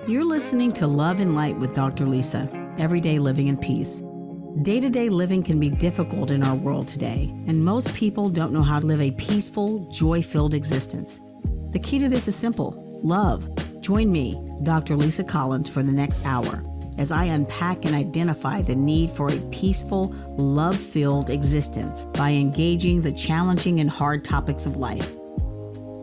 You're listening to Love and Light with Dr. Lisa, Everyday Living in Peace. Day-to-day living can be difficult in our world today, and most people don't know how to live a peaceful, joy-filled existence. The key to this is simple: love. Join me, Dr. Lisa Collins, for the next hour as I unpack and identify the need for a peaceful, love-filled existence by engaging the challenging and hard topics of life.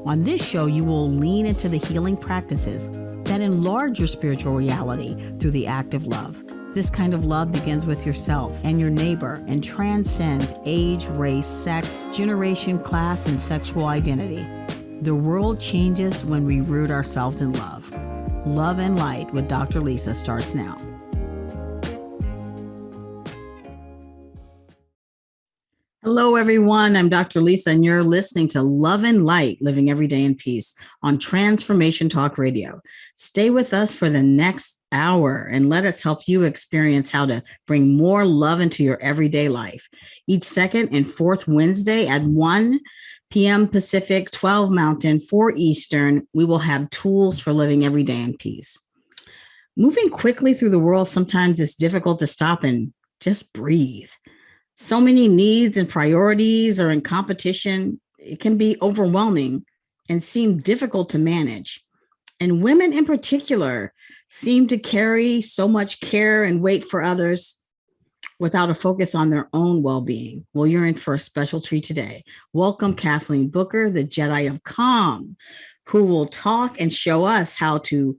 On this show, you will lean into the healing practices that enlarge your spiritual reality through the act of love. This kind of love begins with yourself and your neighbor and transcends age, race, sex, generation, class, and sexual identity. The world changes when we root ourselves in love. Love and Light with Dr. Lisa starts now. Hello, everyone. I'm Dr. Lisa, and you're listening to Love and Light, Living Every Day in Peace on Transformation Talk Radio. Stay with us for the next hour and let us help you experience how to bring more love into your everyday life. Each second and fourth Wednesday at 1 p.m. Pacific, 12 Mountain, 4 Eastern, we will have tools for living every day in peace. Moving quickly through the world, sometimes it's difficult to stop and just breathe. So many needs and priorities are in competition. It can be overwhelming and seem difficult to manage. And women in particular seem to carry so much care and weight for others without a focus on their own well-being. Well, you're in for a special treat today. Welcome, Kathleen Booker, the Jedi of Calm, who will talk and show us how to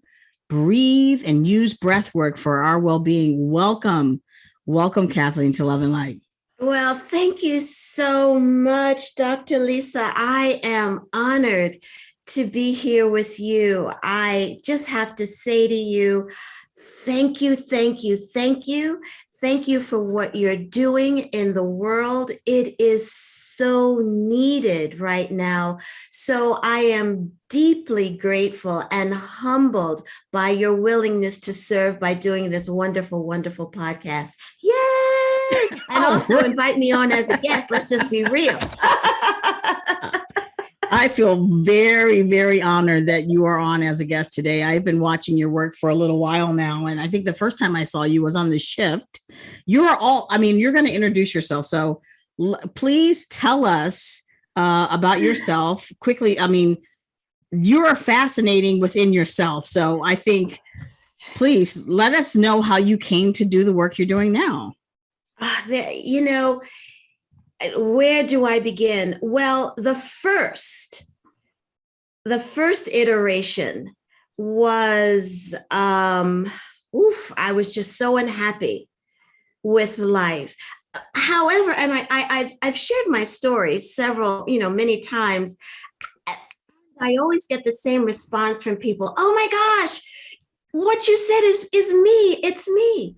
breathe and use breathwork for our well-being. Welcome, Kathleen, to Love and Light. Well, thank you so much, Dr. Lisa. I am honored to be here with you. I just have to say to you, thank you, thank you, thank you. Thank you for what you're doing in the world. It is so needed right now. So I am deeply grateful and humbled by your willingness to serve by doing this wonderful, wonderful podcast. Yay! And also invite me on as a guest. Let's just be real. I feel very, very honored that you are on as a guest today. I've been watching your work for a little while now, and I think the first time I saw you was on the shift. You're going to introduce yourself. So please tell us about yourself quickly. I mean, you are fascinating within yourself. So I think, please let us know how you came to do the work you're doing now. Where do I begin? Well, the first iteration was, I was just so unhappy with life. However, and I've shared my story many times. I always get the same response from people. Oh my gosh, what you said is me. It's me.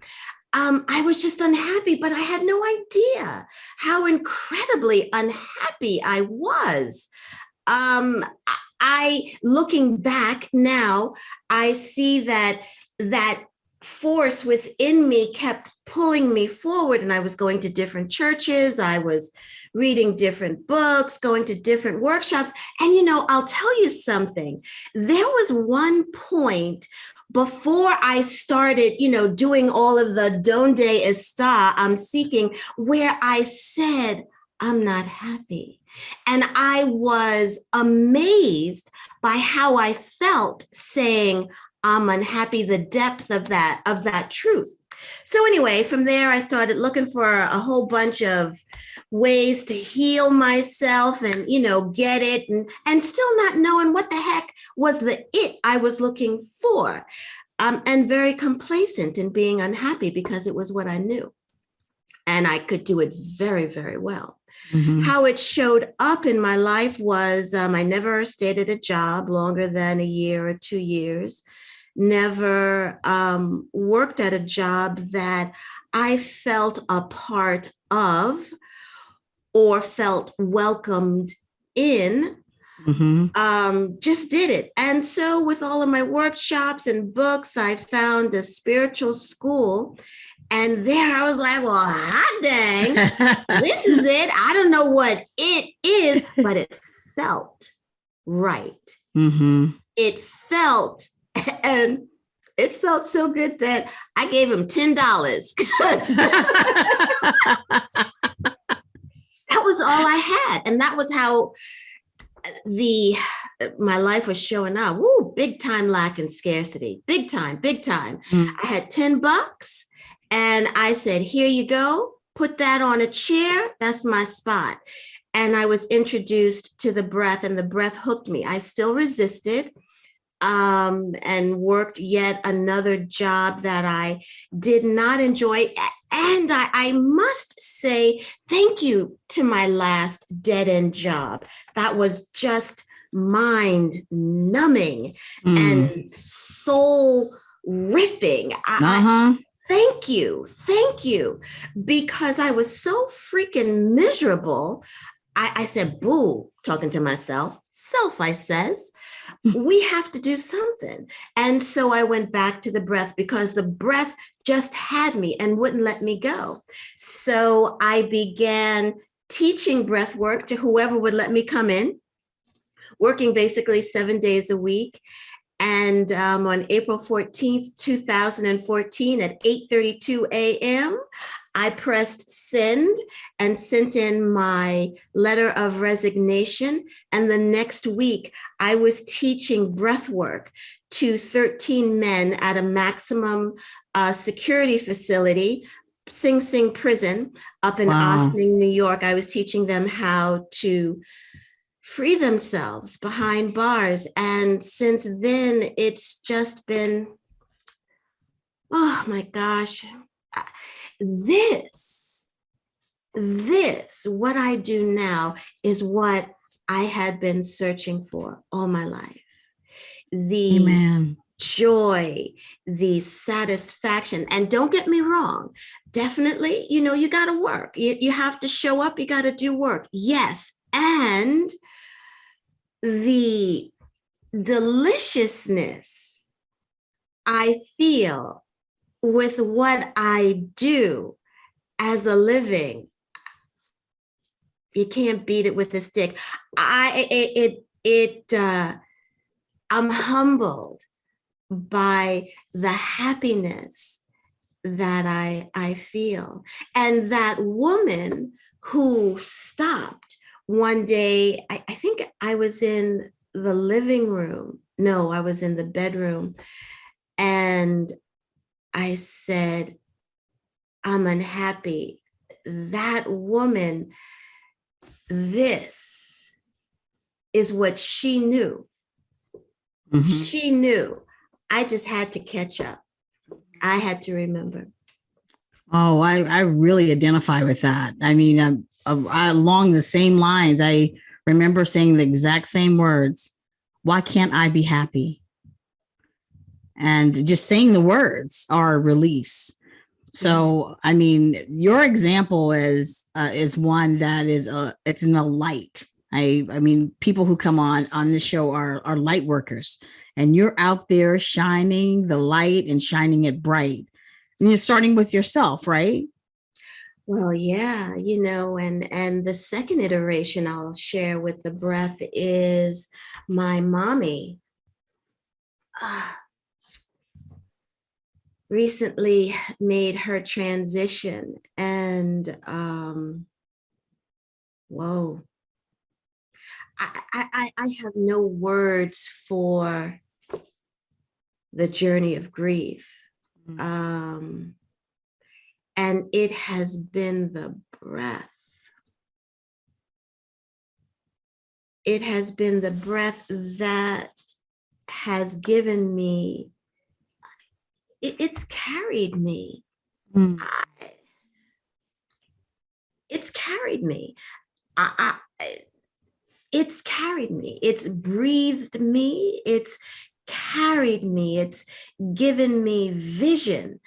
I was just unhappy, but I had no idea how incredibly unhappy I was. Looking back now, I see that force within me kept pulling me forward, and I was going to different churches. I was reading different books, going to different workshops. And, I'll tell you something. There was one point before I started, doing all of the donde está, I'm seeking, where I said, I'm not happy. And I was amazed by how I felt saying, I'm unhappy, the depth of that truth. So anyway, from there, I started looking for a whole bunch of ways to heal myself and, get it and still not knowing what the heck was the it I was looking for. And very complacent in being unhappy because it was what I knew. And I could do it very, very well. Mm-hmm. How it showed up in my life was I never stayed at a job longer than a year or 2 years. Never worked at a job that I felt a part of or felt welcomed in. Mm-hmm. Just did it. And so with all of my workshops and books, I found a spiritual school. And there I was like, well, hot dang, this is it. I don't know what it is, but it felt right. Mm-hmm. It felt, and it felt so good that I gave him $10. That was all I had. And that was how my life was showing up. Woo, big time lack and scarcity. Big time, big time. I had $10 and I said, here you go. Put that on a chair. That's my spot. And I was introduced to the breath, and the breath hooked me. I still resisted, and worked yet another job that I did not enjoy. And I must say thank you to my last dead-end job. That was just mind numbing and soul ripping. Thank you. Thank you. Because I was so freaking miserable. I said, boo, talking to myself. Self, I says, we have to do something. And so I went back to the breath because the breath just had me and wouldn't let me go. So I began teaching breath work to whoever would let me come in, working basically 7 days a week. And on April 14th, 2014 at 8:32 a.m., I pressed send and sent in my letter of resignation. And the next week, I was teaching breath work to 13 men at a maximum security facility, Sing Sing Prison, up in Ossining, New York. I was teaching them how to free themselves behind bars. And since then, it's just been, oh my gosh, what I do now is what I had been searching for all my life. The joy, the satisfaction. And don't get me wrong, definitely, you got to work. You have to show up, you got to do work. Yes. And the deliciousness I feel with what I do as a living, you can't beat it with a stick. I'm humbled by the happiness that I feel. And that woman who stopped one day, I think I was in the living room. No, I was in the bedroom. And I said, I'm unhappy. That woman, this is what she knew. She knew. I just had to catch up. I had to remember. Oh, I really identify with that. I mean, along the same lines, I remember saying the exact same words. Why can't I be happy? And just saying the words are release. So, I mean, your example is one that is it's in the light. I mean, people who come on this show are light workers, and you're out there shining the light and shining it bright. And you're starting with yourself, right? Well, yeah, and the second iteration I'll share with the breath is my mommy. Recently made her transition, and whoa, I have no words for the journey of grief. And it has been the breath. It has been the breath that has given me, it's carried me. It's carried me. It's carried me. It's breathed me. It's carried me. It's given me vision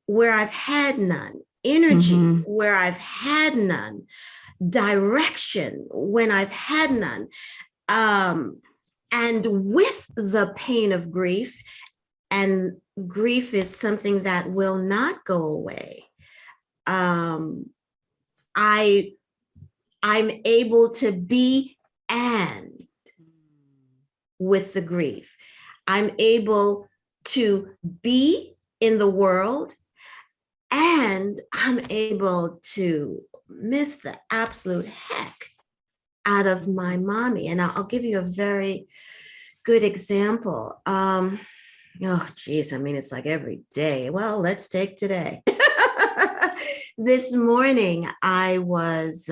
where I've had none, energy where I've had none, direction when I've had none. And with the pain of grief, and grief is something that will not go away, I'm able to be and with the grief. I'm able to be in the world, and I'm able to miss the absolute heck out of my mommy. And I'll give you a very good example. Oh, geez, I mean, it's like every day. Well, let's take today. This morning, I was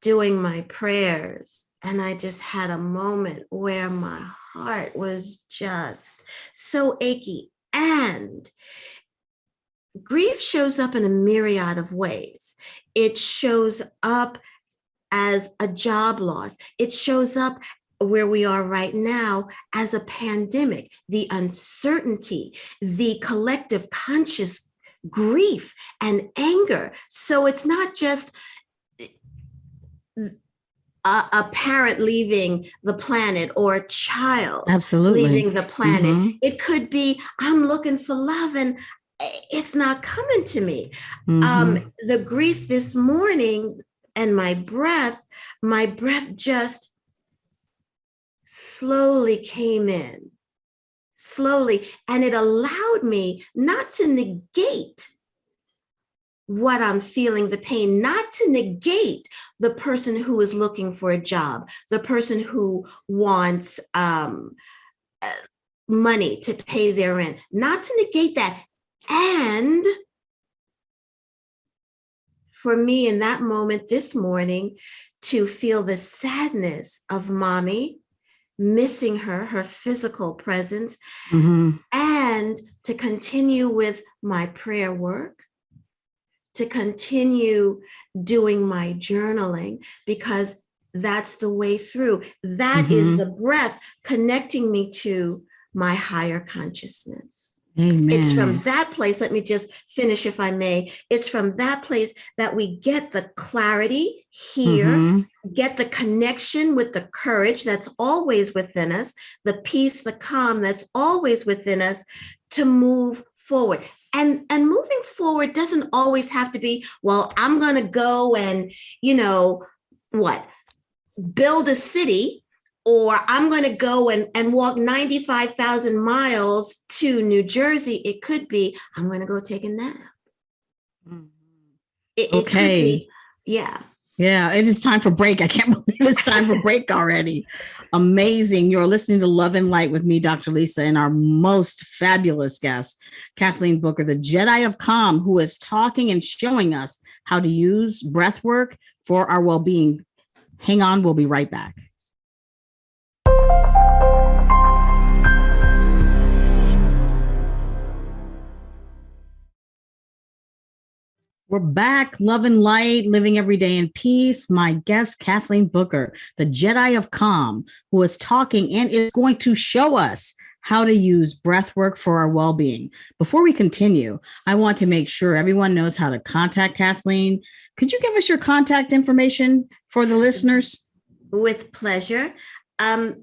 doing my prayers, and I just had a moment where my heart was just so achy. And grief shows up in a myriad of ways. It shows up as a job loss. It shows up where we are right now as a pandemic, the uncertainty, the collective conscious grief and anger. So it's not just a parent leaving the planet or a child leaving the planet. Mm-hmm. It could be, I'm looking for love and it's not coming to me. Mm-hmm. The grief this morning and my breath just slowly came in, slowly. And it allowed me not to negate what I'm feeling, the pain, not to negate the person who is looking for a job, the person who wants money to pay their rent, not to negate that. And for me in that moment this morning, to feel the sadness of mommy, missing her physical presence, mm-hmm. and to continue with my prayer work, to continue doing my journaling, because that's the way through. That mm-hmm. is the breath connecting me to my higher consciousness. Amen. It's from that place, let me just finish if I may. It's from that place that we get the clarity here, mm-hmm. get the connection with the courage that's always within us, the peace, the calm that's always within us to move forward. And moving forward doesn't always have to be, well, I'm going to go and, build a city, or I'm going to go and walk 95,000 miles to New Jersey. It could be, I'm going to go take a nap. It could be, yeah. Yeah, it is time for break. I can't believe it's time for break already. Amazing. You're listening to Love and Light with me, Dr. Lisa, and our most fabulous guest, Kathleen Booker, the Jedi of Calm, who is talking and showing us how to use breath work for our well-being. Hang on, we'll be right back. We're back, love and light, living every day in peace. My guest, Kathleen Booker, the Jedi of Calm, who is talking and is going to show us how to use breath work for our well-being. Before we continue, I want to make sure everyone knows how to contact Kathleen. Could you give us your contact information for the listeners? With pleasure.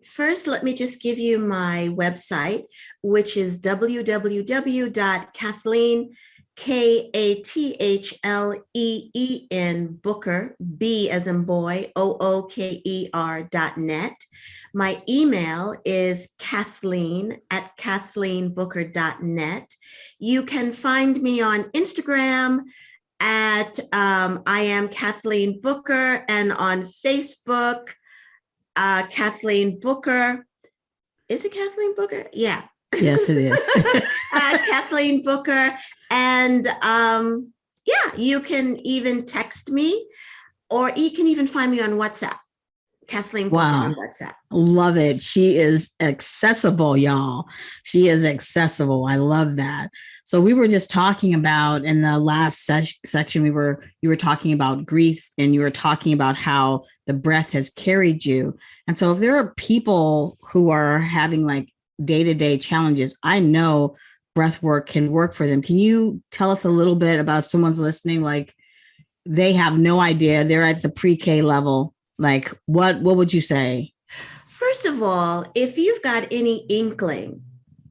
First, let me just give you my website, which is www.Kathleen, Kathleen Booker, B as in boy, OOKER.net. My email is Kathleen@KathleenBooker.net. You can find me on Instagram at I am Kathleen Booker, and on Facebook, Kathleen Booker. Is it Kathleen Booker? Yeah. Yes, it is. Kathleen Booker. And you can even text me, or you can even find me on WhatsApp. Kathleen Booker on WhatsApp. Love it. She is accessible, y'all. She is accessible. I love that. So we were just talking about in the last section, you were talking about grief, and you were talking about how the breath has carried you. And so if there are people who are having like day-to-day challenges, I know breath work can work for them. Can you tell us a little bit about if someone's listening, like they have no idea, they're at the pre-K level, like what would you say? First of all, if you've got any inkling,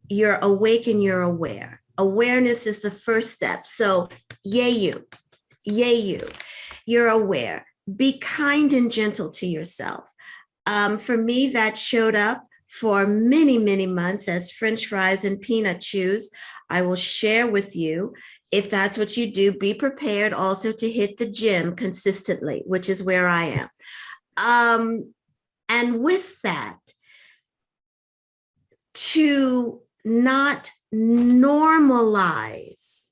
you're awake and you're aware. Awareness is the first step. So yay you. You're aware. Be kind and gentle to yourself. For me, that showed up for many, many months as French fries and peanut chews. I will share with you, if that's what you do, be prepared also to hit the gym consistently, which is where I am. And with that, to not normalize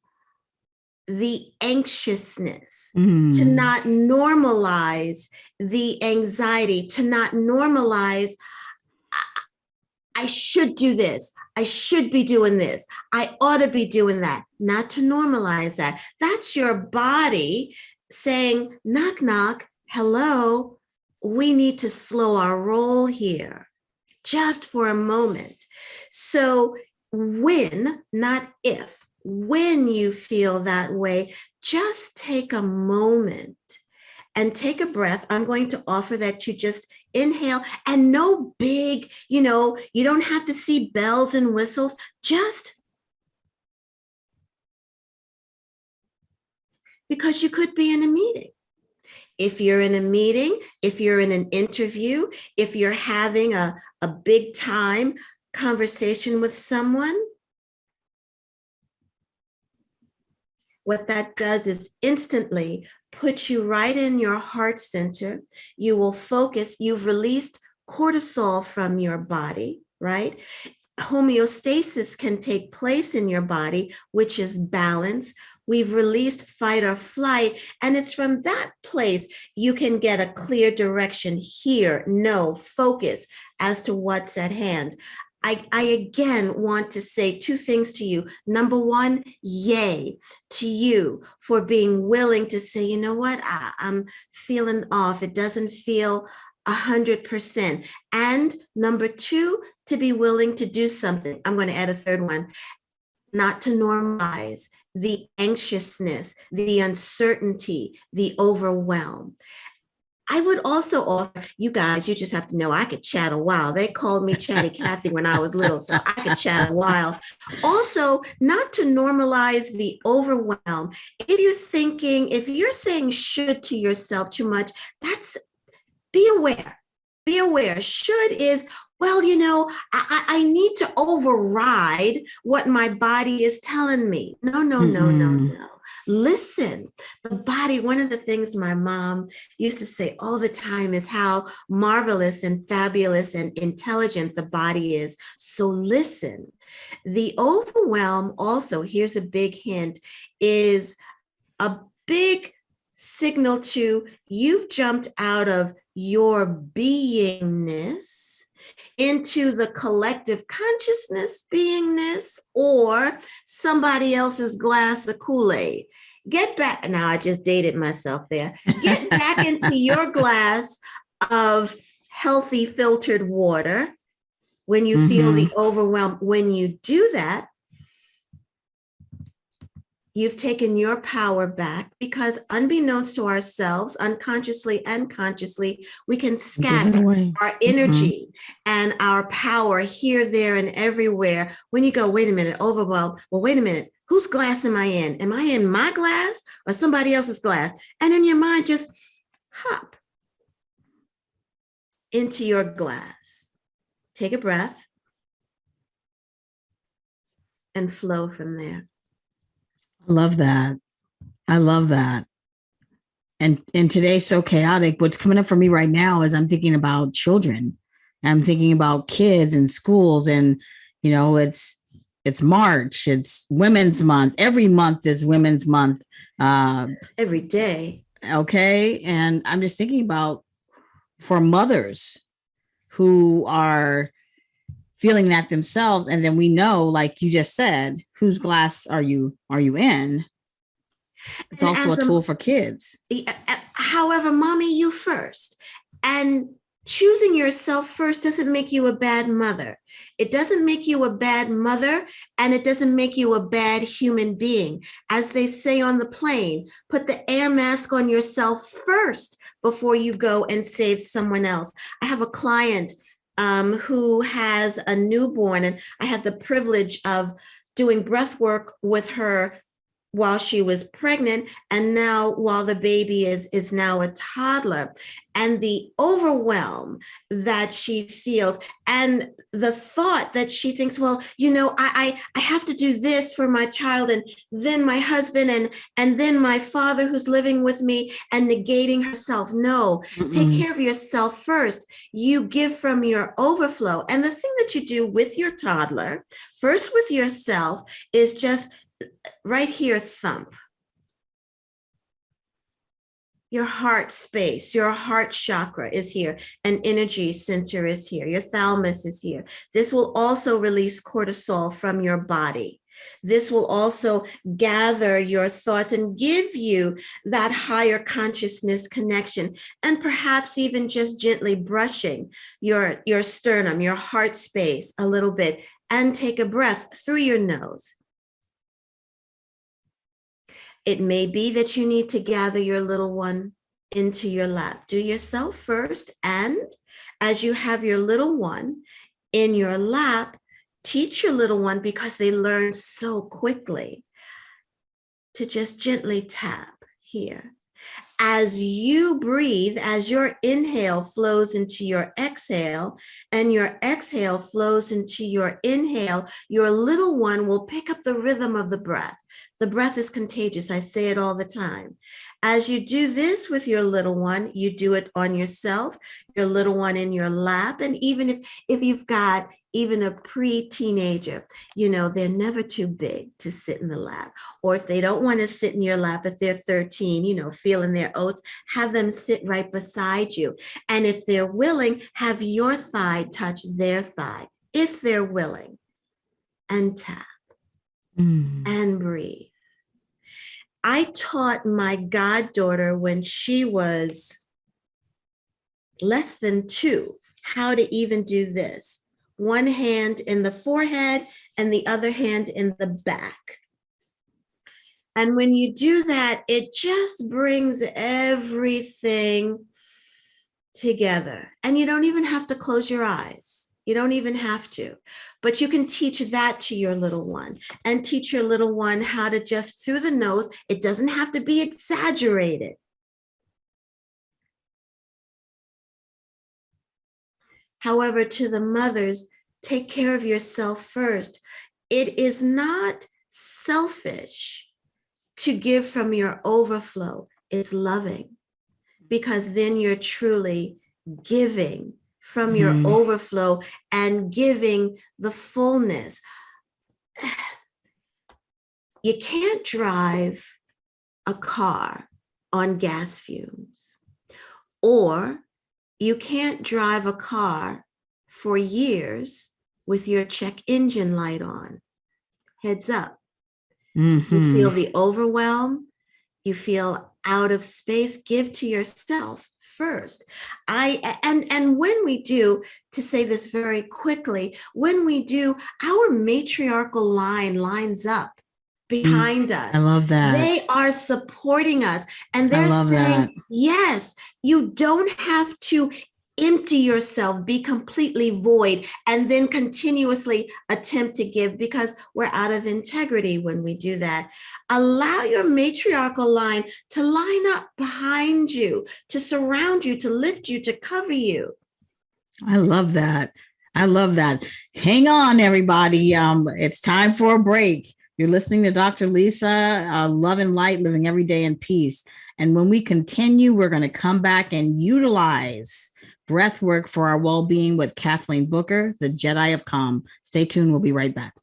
the anxiousness, to not normalize the anxiety, to not normalize, I should do this. I should be doing this. I ought to be doing that. Not to normalize that. That's your body saying, knock, knock, hello. We need to slow our roll here just for a moment. So when, not if, when you feel that way, just take a moment and take a breath. I'm going to offer that you just inhale, and no big, you don't have to see bells and whistles, just because you could be in a meeting. If you're in a meeting, if you're in an interview, if you're having a big time conversation with someone, what that does is instantly put you right in your heart center. You will focus. You've released cortisol from your body, right? Homeostasis can take place in your body, which is balance. We've released fight or flight, and it's from that place you can get a clear direction, hear, know, focus as to what's at hand. I again want to say two things to you. Number one, yay to you for being willing to say, you know what, I'm feeling off. It doesn't feel 100%. And number two, to be willing to do something. I'm going to add a third one, not to normalize the anxiousness, the uncertainty, the overwhelm. I would also offer, you guys, you just have to know I could chat a while. They called me Chatty Cathy when I was little, so I could chat a while. Also, not to normalize the overwhelm. If you're saying should to yourself too much, be aware. Be aware. Should is, well, I need to override what my body is telling me. No. Listen, the body, one of the things my mom used to say all the time is how marvelous and fabulous and intelligent the body is. So listen. The overwhelm also, here's a big hint, is a big signal to you've jumped out of your beingness into the collective consciousness beingness or somebody else's glass of Kool-Aid. Get back. Now I just dated myself there. Get back into your glass of healthy filtered water when you feel the overwhelm. When you do that, you've taken your power back, because unbeknownst to ourselves, unconsciously and consciously, we can scatter our energy and our power here, there, and everywhere. When you go, wait a minute, overwhelmed. Well, wait a minute, whose glass am I in? Am I in my glass or somebody else's glass? And in your mind, just hop into your glass. Take a breath and flow from there. I love that. I love that. And today's so chaotic. What's coming up for me right now is I'm thinking about children. I'm thinking about kids and schools, and it's March. It's Women's Month. Every month is Women's Month. Every day. Okay. And I'm just thinking about for mothers who are feeling that themselves. And then we know, like you just said, whose glass are you in? It's and also a tool for kids. However, mommy, you first. And choosing yourself first doesn't make you a bad mother. It doesn't make you a bad mother, and it doesn't make you a bad human being. As they say on the plane, put the air mask on yourself first before you go and save someone else. I have a client who has a newborn, and I had the privilege of doing breath work with her while she was pregnant, and now while the baby is now a toddler, and the overwhelm that she feels, and the thought that she thinks, well, I have to do this for my child, and then my husband, and then my father who's living with me, and negating herself. No, take care of yourself first. You give from your overflow. And the thing that you do with your toddler, first with yourself, is just right here, thump. Your heart space, your heart chakra is here. An energy center is here. Your thalamus is here. This will also release cortisol from your body. This will also gather your thoughts and give you that higher consciousness connection, and perhaps even just gently brushing your sternum, your heart space a little bit, and take a breath through your nose. It may be that you need to gather your little one into your lap. Do yourself first, and as you have your little one in your lap, teach your little one, because they learn so quickly, to just gently tap here. As you breathe, as your inhale flows into your exhale, and your exhale flows into your inhale, your little one will pick up the rhythm of the breath. The breath is contagious. I say it all the time. As you do this with your little one, you do it on yourself, your little one in your lap. And even if you've got even a pre-teenager, they're never too big to sit in the lap. Or if they don't want to sit in your lap, if they're 13, feeling their oats, have them sit right beside you. And if they're willing, have your thigh touch their thigh, if they're willing, and tap and breathe. I taught my goddaughter, when she was less than 2, how to even do this. One hand in the forehead and the other hand in the back. And when you do that, it just brings everything together. And you don't even have to close your eyes. You don't even have to, but you can teach that to your little one, and teach your little one how to just through the nose. It doesn't have to be exaggerated. However, to the mothers, take care of yourself first. It is not selfish to give from your overflow. It's loving, because then you're truly giving from your overflow and giving the fullness. You can't drive a car on gas fumes, or you can't drive a car for years with your check engine light on. Heads up. You feel the overwhelm, you feel out of space. Give to yourself first. And when we do, to say this very quickly, when we do, our matriarchal line lines up behind us. I love that. They are supporting us, and they're saying, yes, you don't have to empty yourself, be completely void, and then continuously attempt to give, because we're out of integrity when we do that. Allow your matriarchal line to line up behind you, to surround you, to lift you, to cover you. I love that. I love that. Hang on, everybody. It's time for a break. You're listening to Dr. Lisa, Love and Light, Living Every Day in Peace. And when we continue, we're going to come back and utilize breathwork for our well-being with Kathleen Booker, the Jedi of Calm. Stay tuned. We'll be right back.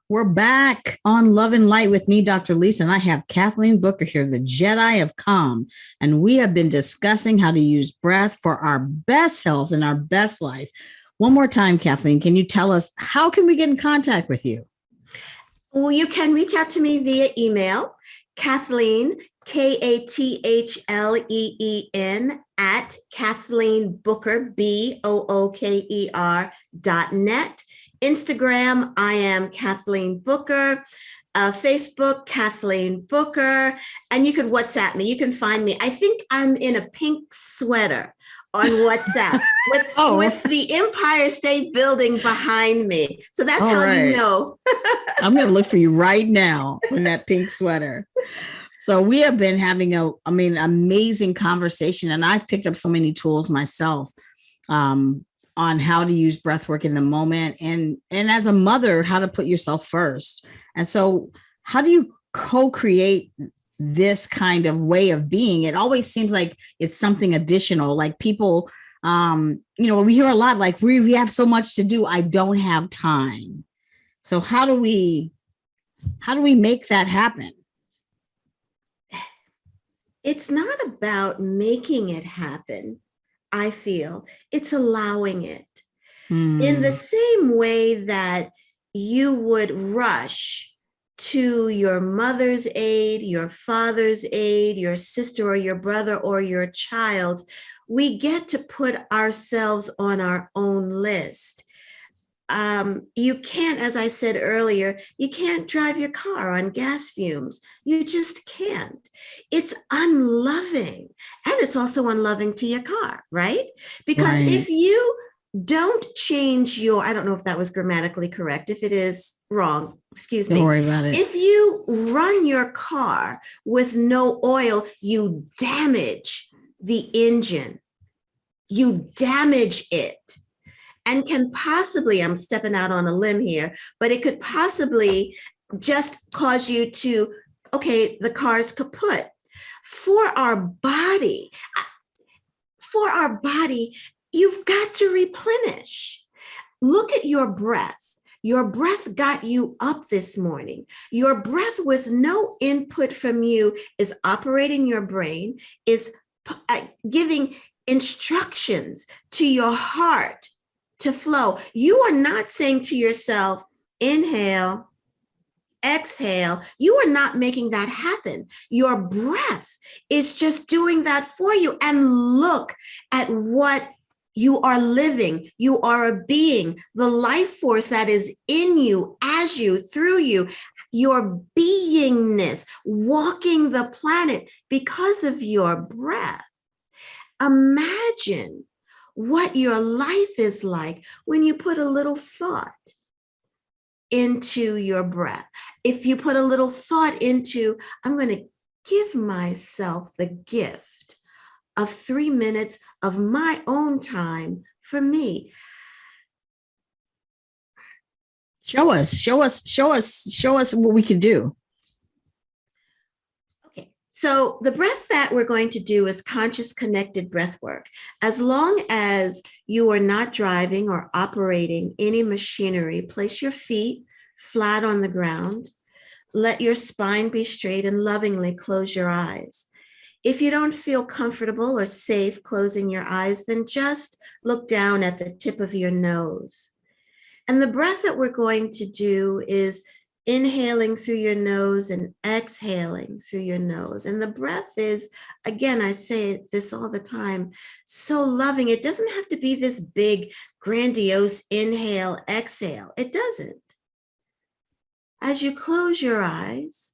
We're back on Love and Light with me, Dr. Lisa, and I have Kathleen Booker here, the Jedi of Calm. And we have been discussing how to use breath for our best health and our best life. One more time, Kathleen, can you tell us, how can we get in contact with you? Well, you can reach out to me via email, Kathleen, KATHLEEN, at Kathleen Booker, BOOKER.net. Instagram, I am Kathleen Booker. Facebook, Kathleen Booker. And you can WhatsApp me. You can find me. I think I'm in a pink sweater on WhatsApp with, Oh, with the Empire State Building behind me. So that's all how you right. know. I'm going to look for you right now in that pink sweater. So we have been having amazing conversation, and I've picked up so many tools myself on how to use breath work in the moment, and as a mother, how to put yourself first. And so how do you co-create this kind of way of being? It always seems like it's something additional, like people, we hear a lot like we have so much to do, I don't have time. So how do we make that happen? It's not about making it happen, I feel. It's allowing it. In the same way that you would rush to your mother's aid, your father's aid, your sister or your brother or your child, we get to put ourselves on our own list. You can't, as I said earlier, you can't drive your car on gas fumes. You just can't. It's unloving. And it's also unloving to your car, right? Because Right. if you don't change your, I don't know if that was grammatically correct. If it is wrong, excuse Don't me. worry about it. If you run your car with no oil, you damage the engine. You damage it. And can possibly, I'm stepping out on a limb here, but it could possibly just cause you to, okay, the car's kaput. For our body, you've got to replenish. Look at your breath. Your breath got you up this morning. Your breath with no input from you is operating your brain, is giving instructions to your heart to flow. You are not saying to yourself, inhale, exhale. You are not making that happen. Your breath is just doing that for you. And look at what you are living. You are a being, the life force that is in you, as you, through you, your beingness, walking the planet because of your breath. Imagine what your life is like when you put a little thought into your breath. If you put a little thought into, I'm going to give myself the gift of 3 minutes of my own time for me. Show us what we can do. So the breath that we're going to do is conscious connected breath work. As long as you are not driving or operating any machinery, place your feet flat on the ground. Let your spine be straight and lovingly close your eyes. If you don't feel comfortable or safe closing your eyes, then just look down at the tip of your nose. And the breath that we're going to do is inhaling through your nose and exhaling through your nose. And the breath is, again, I say this all the time, so loving. It doesn't have to be this big, grandiose inhale, exhale. It doesn't. As you close your eyes,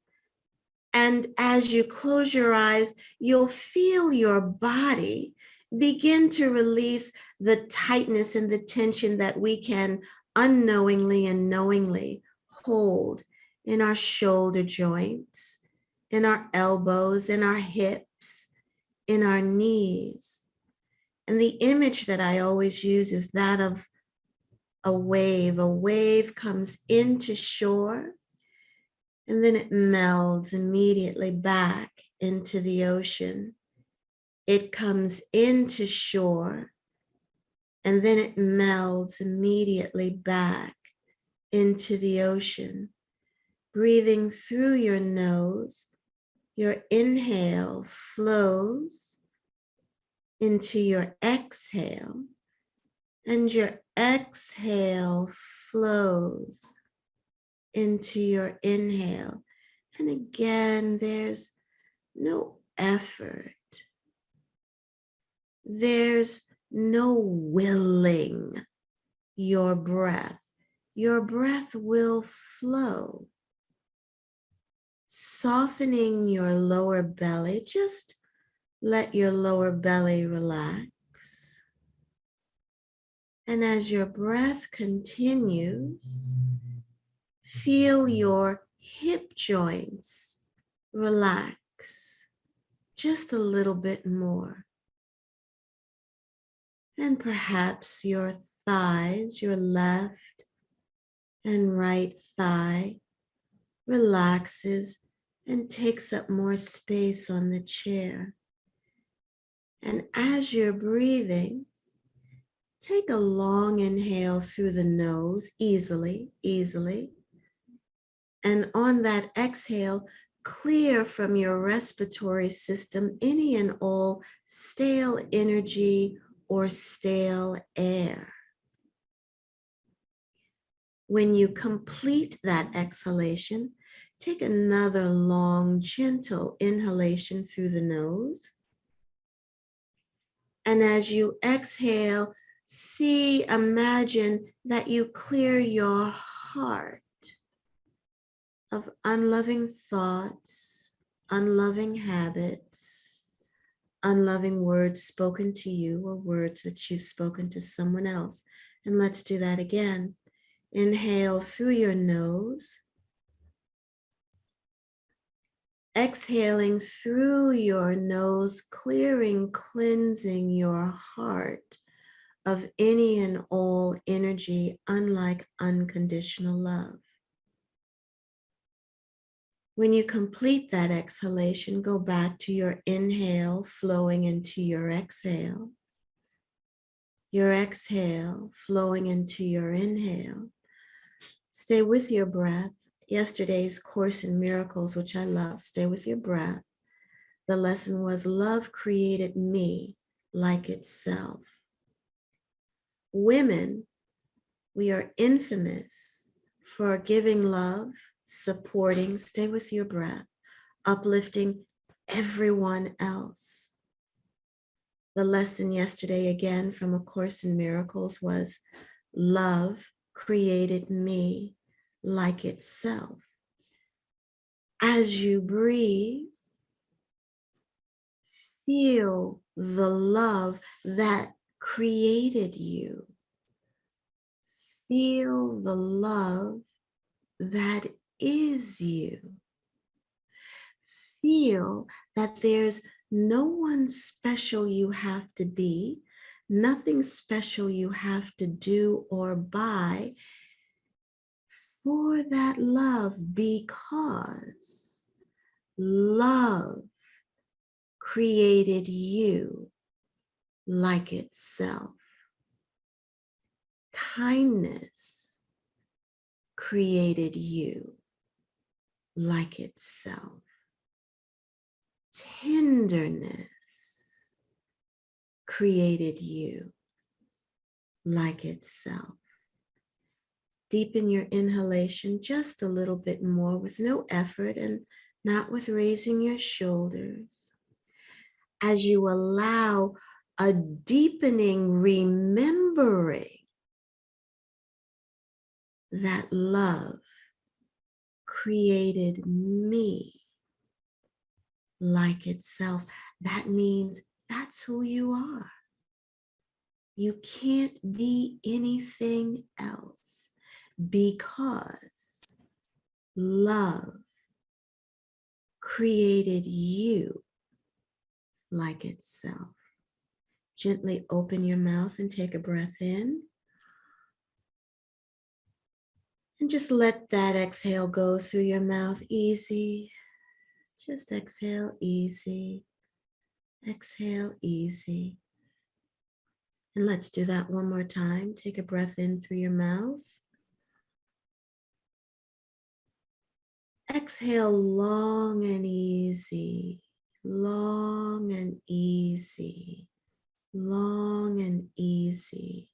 and as you close your eyes, you'll feel your body begin to release the tightness and the tension that we can unknowingly and knowingly hold in our shoulder joints, in our elbows, in our hips, in our knees. And the image that I always use is that of a wave. A wave comes into shore, and then it melds immediately back into the ocean. It comes into shore, and then it melds immediately back into the ocean. Breathing through your nose, your inhale flows into your exhale, and your exhale flows into your inhale. And again, there's no effort. There's no willing your breath. Your breath will flow. Softening your lower belly, just let your lower belly relax. And as your breath continues, feel your hip joints relax just a little bit more. And perhaps your thighs, your left and right thigh, relaxes and takes up more space on the chair. And as you're breathing, take a long inhale through the nose, easily. And on that exhale, clear from your respiratory system any and all stale energy or stale air. When you complete that exhalation, take another long, gentle inhalation through the nose. And as you exhale, imagine that you clear your heart of unloving thoughts, unloving habits, unloving words spoken to you or words that you've spoken to someone else. And let's do that again. Inhale through your nose. Exhaling through your nose, clearing, cleansing your heart of any and all energy, unlike unconditional love. When you complete that exhalation, go back to your inhale flowing into your exhale flowing into your inhale. Stay with your breath. Yesterday's Course in Miracles, which I love, stay with your breath. The lesson was love created me like itself. Women, we are infamous for giving love, supporting, stay with your breath, uplifting everyone else. The lesson yesterday, again from A Course in Miracles, was love created me like itself. As you breathe, feel the love that created you. Feel the love that is you. Feel that there's no one special you have to be, nothing special you have to do or buy for that love, because love created you like itself. Kindness created you like itself. Tenderness created you like itself. Deepen your inhalation just a little bit more with no effort and not with raising your shoulders. As you allow a deepening remembering that love created me like itself. That means that's who you are. You can't be anything else because love created you like itself. Gently open your mouth and take a breath in. And just let that exhale go through your mouth easy. Just exhale easy. Exhale easy. And let's do that one more time. Take a breath in through your mouth. Exhale long and easy. Long and easy. Long and easy.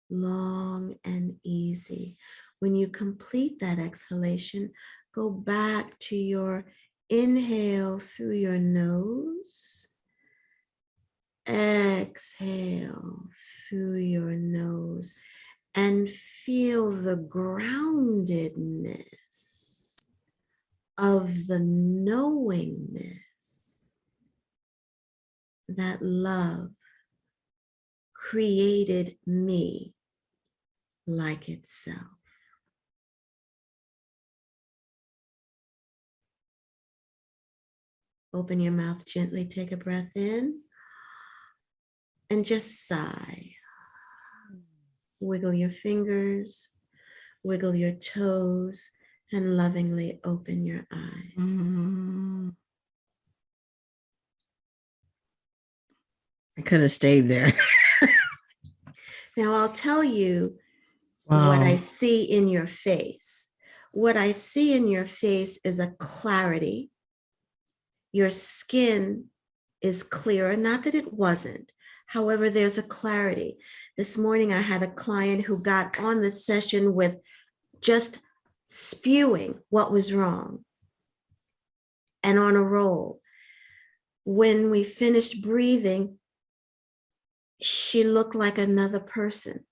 Long and easy. When you complete that exhalation, go back to your inhale through your nose. Exhale through your nose and feel the groundedness of the knowingness that love created me like itself. Open your mouth gently, take a breath in, and just sigh. Wiggle your fingers, wiggle your toes, and lovingly open your eyes. I could have stayed there. Now I'll tell you Wow. what I see in your face. What I see in your face is a clarity. Your skin is clearer, not that it wasn't. However, there's a clarity. This morning, I had a client who got on the session with just spewing what was wrong and on a roll. When we finished breathing, she looked like another person.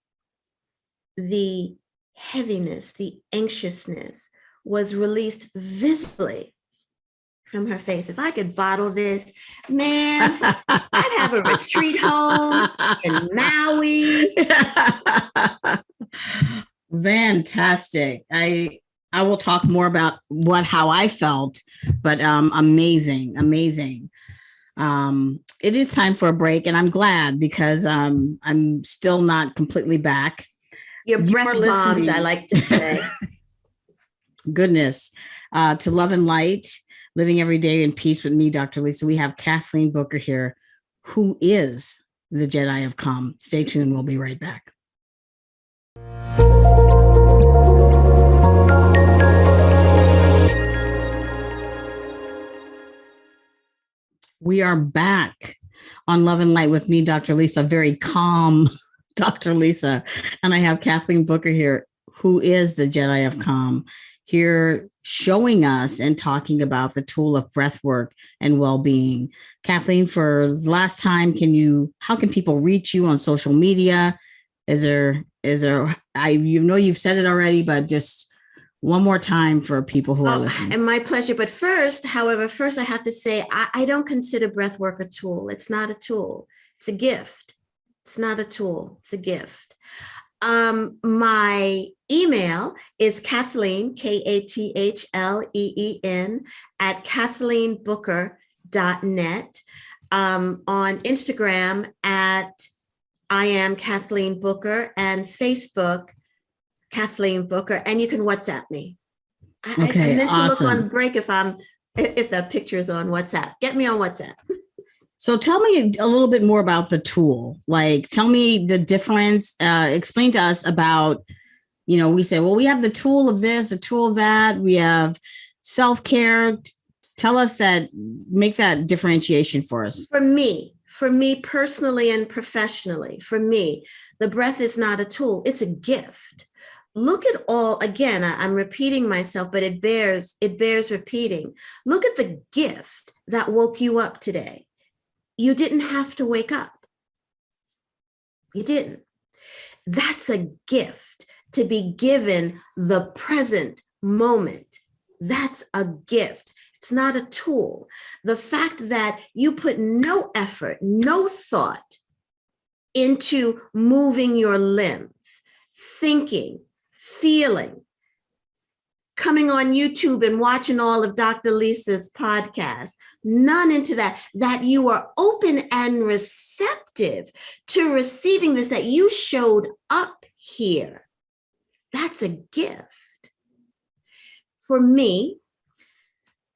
The heaviness, the anxiousness was released visibly from her face. If I could bottle this, man, I'd have a retreat home in Maui. Fantastic. I will talk more about how I felt, but amazing. It is time for a break, and I'm glad because I'm still not completely back. Your breath bombed, I like to say. Goodness. To Love and Light, Living Every Day in Peace with me, Dr. Lisa. We have Kathleen Booker here, who is the Jedi of Calm. Stay tuned. We'll be right back. We are back on Love and Light with me, Dr. Lisa, very calm Dr. Lisa. And I have Kathleen Booker here, who is the Jedi of Calm, here showing us and talking about the tool of breathwork and well-being. Kathleen, for the last time, how can people reach you on social media? You've said it already, but just one more time for people who are listening. And my pleasure. But first I have to say, I don't consider breathwork a tool. It's not a tool. It's a gift. It's not a tool. It's a gift. My email is Kathleen, Kathleen, at KathleenBooker.net. On Instagram at I am Kathleen Booker, and Facebook, Kathleen Booker, and you can WhatsApp me. Okay, I meant awesome. to look on break if that picture is on WhatsApp. Get me on WhatsApp. So tell me a little bit more about the tool. Like, tell me the difference. Explain to us about, we say, well, we have the tool of this, the tool of that. We have self-care. Tell us that, make that differentiation for us. For me personally and professionally, for me, the breath is not a tool. It's a gift. Look at again, I'm repeating myself, but it bears repeating. Look at the gift that woke you up today. You didn't have to wake up. You didn't. That's a gift, to be given the present moment. That's a gift. It's not a tool. The fact that you put no effort, no thought into moving your limbs, thinking, feeling, coming on YouTube and watching all of Dr. Lisa's podcasts, none into that you are open and receptive to receiving this, that you showed up here. That's a gift. For me,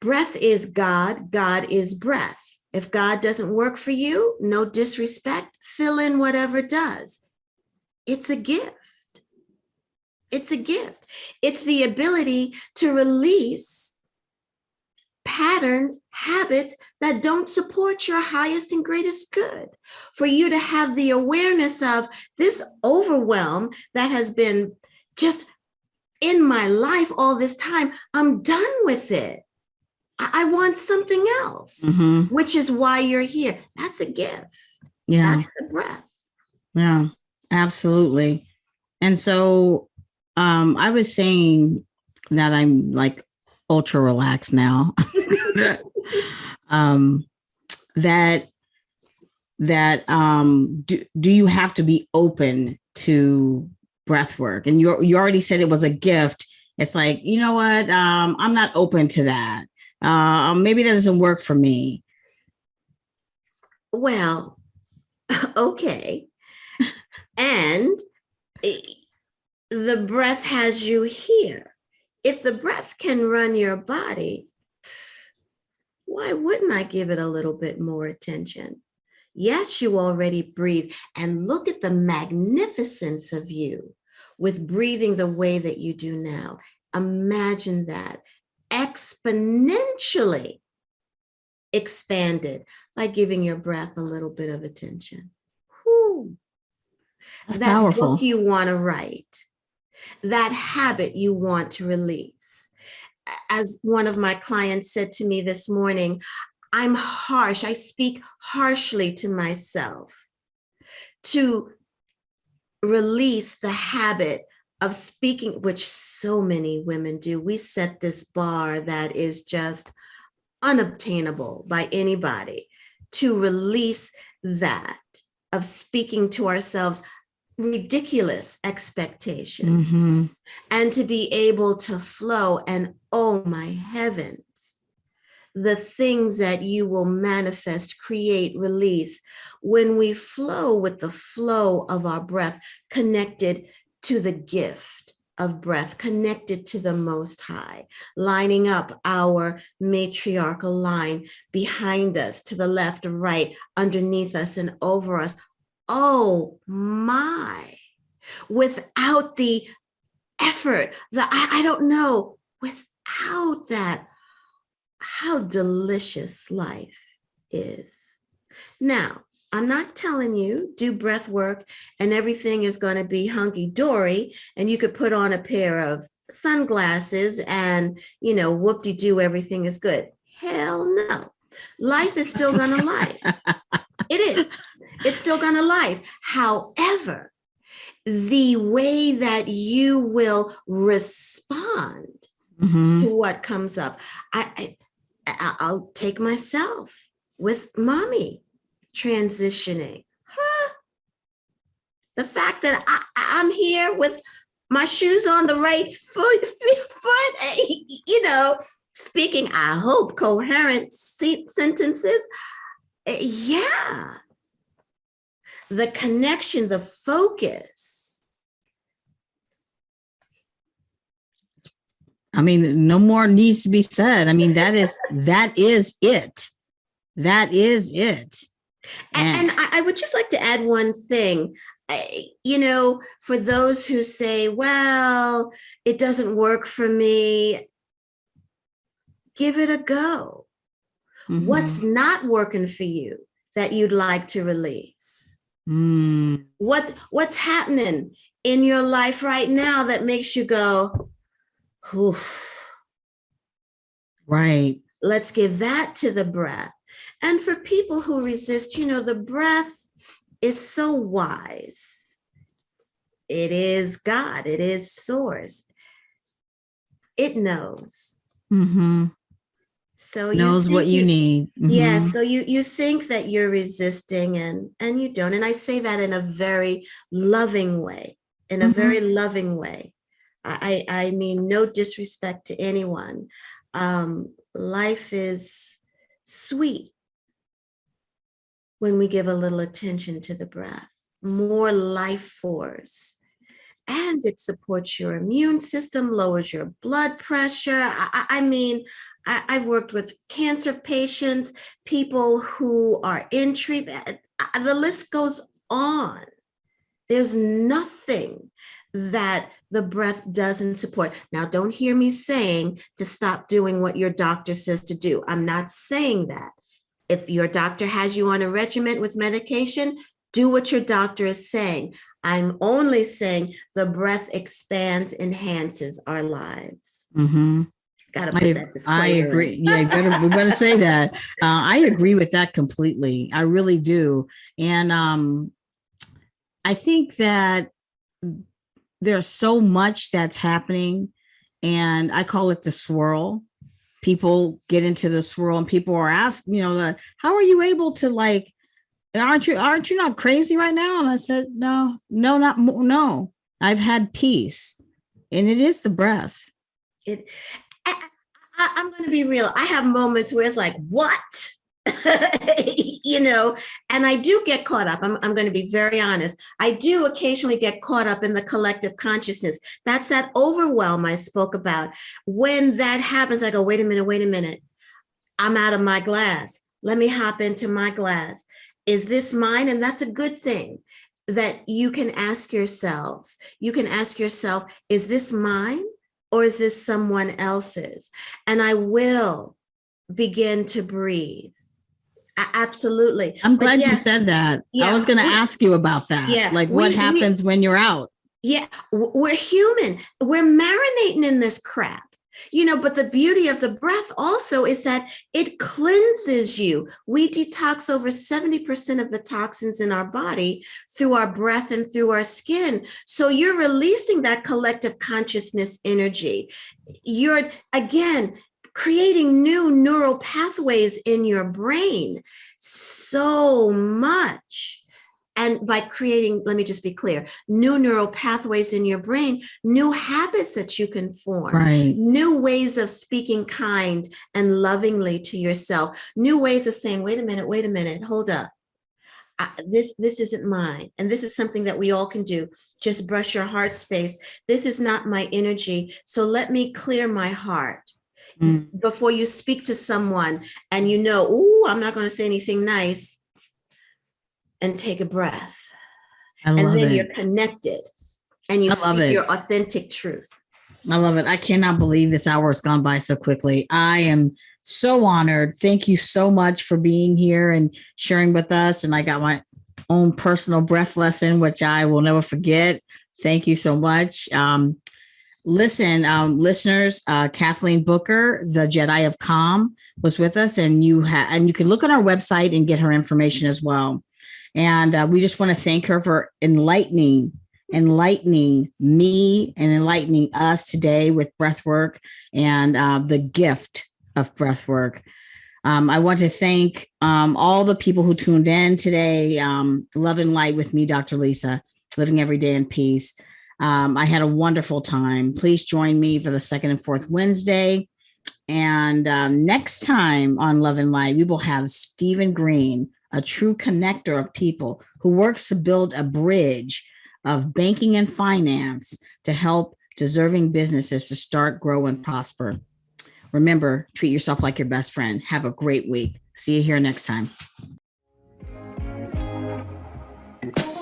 breath is God, God is breath. If God doesn't work for you, no disrespect, fill in whatever does. It's a gift. It's a gift. It's the ability to release patterns, habits that don't support your highest and greatest good. For you to have the awareness of this overwhelm that has been just in my life all this time. I'm done with it. I want something else, which is why you're here. That's a gift. Yeah. That's the breath. Yeah, absolutely. And so I was saying that I'm like ultra relaxed now. That that do you have to be open to breath work? And you already said it was a gift. It's like, you know what? I'm not open to that. Maybe that doesn't work for me. Well, okay. And the breath has you here. If the breath can run your body, why wouldn't I give it a little bit more attention? Yes, you already breathe. And look at the magnificence of you with breathing the way that you do now. Imagine that exponentially expanded by giving your breath a little bit of attention. Whew. That's That powerful. book you want to write, that habit you want to release. As one of my clients said to me this morning, I'm harsh. I speak harshly to myself to release the habit of speaking, which so many women do. We set this bar that is just unobtainable by anybody, to release that of speaking to ourselves ridiculous expectation, and to be able to flow. And oh my heavens, the things that you will manifest, create, release when we flow with the flow of our breath, connected to the gift of breath, connected to the Most High, lining up our matriarchal line behind us, to the left or right, underneath us and over us. Oh my, without the effort, I don't know, without that, how delicious life is. Now, I'm not telling you do breath work and everything is going to be hunky-dory and you could put on a pair of sunglasses and, whoop-de-doo, everything is good. Hell no. Life is still going to life. It is. It's still going to life. However, the way that you will respond to what comes up, I'll take myself with mommy transitioning. The fact that I'm here with my shoes on the right foot, speaking, I hope, coherent sentences. Yeah. The connection, the focus. I mean, no more needs to be said. I mean, that is it. That is it. And I would just like to add one thing. For those who say, well, it doesn't work for me, give it a go. What's not working for you that you'd like to release? What's happening in your life right now that makes you go, oof. Right. Let's give that to the breath. And for people who resist, the breath is so wise. It is God. It is source. It knows. So knows what you need. Yeah. So you think that you're resisting and you don't. And I say that in a very loving way, very loving way. I mean, no disrespect to anyone. Life is sweet when we give a little attention to the breath, more life force. And it supports your immune system, lowers your blood pressure. I've worked with cancer patients, people who are in treatment. The list goes on. There's nothing that the breath doesn't support. Now, don't hear me saying to stop doing what your doctor says to do. I'm not saying that. If your doctor has you on a regimen with medication, do what your doctor is saying. I'm only saying the breath expands, enhances our lives. Gotta put that disclaimer. I agree. Yeah, we better say that. I agree with that completely. I really do. And I think that there's so much that's happening, and I call it the swirl. People get into the swirl and people are asked, how are you able to aren't you not crazy right now? And I said, no. I've had peace, and it is the breath. I'm going to be real. I have moments where it's like, what? And I do get caught up. I'm going to be very honest. I do occasionally get caught up in the collective consciousness. That's that overwhelm I spoke about. When that happens, I go, wait a minute. I'm out of my glass. Let me hop into my glass. Is this mine? And that's a good thing that you can ask yourselves. You can ask yourself, is this mine or is this someone else's? And I will begin to breathe. Absolutely. I'm glad you said that. Yeah, I was going to ask you about that. Yeah, like what happens when you're out? Yeah, we're human. We're marinating in this crap. But the beauty of the breath also is that it cleanses you. We detox over 70% of the toxins in our body through our breath and through our skin. So you're releasing that collective consciousness energy. You're, again, creating new neural pathways in your brain. So much. And by creating, let me just be clear, new neural pathways in your brain, new habits that you can form, right. New ways of speaking kind and lovingly to yourself, new ways of saying, wait a minute, hold up. This isn't mine. And this is something that we all can do. Just brush your heart space. This is not my energy. So let me clear my heart. Before you speak to someone and I'm not going to say anything nice. And take a breath. And then you're connected and you speak your authentic truth. I love it. I cannot believe this hour has gone by so quickly. I am so honored. Thank you so much for being here and sharing with us. And I got my own personal breath lesson, which I will never forget. Thank you so much. Listeners, Kathleen Booker, the Jedi of Calm, was with us, and you can look on our website and get her information as well. And we just want to thank her for enlightening me and enlightening us today with breathwork and the gift of breathwork. I want to thank all the people who tuned in today. Love and Light with me, Dr. Lisa, living every day in peace. I had a wonderful time. Please join me for the second and fourth Wednesday. And next time on Love and Light, we will have Stephen Green, a true connector of people who works to build a bridge of banking and finance to help deserving businesses to start, grow, and prosper. Remember, treat yourself like your best friend. Have a great week. See you here next time.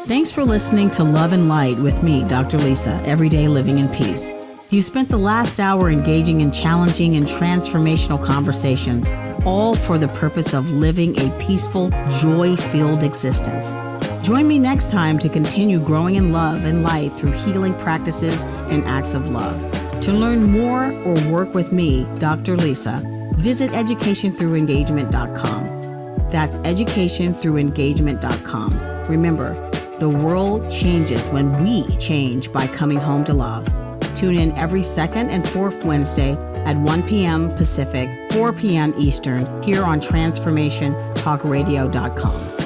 Thanks for listening to Love and Light with me, Dr. Lisa, Everyday Living in Peace. You spent the last hour engaging in challenging and transformational conversations, all for the purpose of living a peaceful, joy-filled existence. Join me next time to continue growing in love and light through healing practices and acts of love. To learn more or work with me, Dr. Lisa, visit educationthroughengagement.com. That's educationthroughengagement.com. Remember, the world changes when we change by coming home to love. Tune in every second and fourth Wednesday at 1 p.m. Pacific, 4 p.m. Eastern, here on transformationtalkradio.com.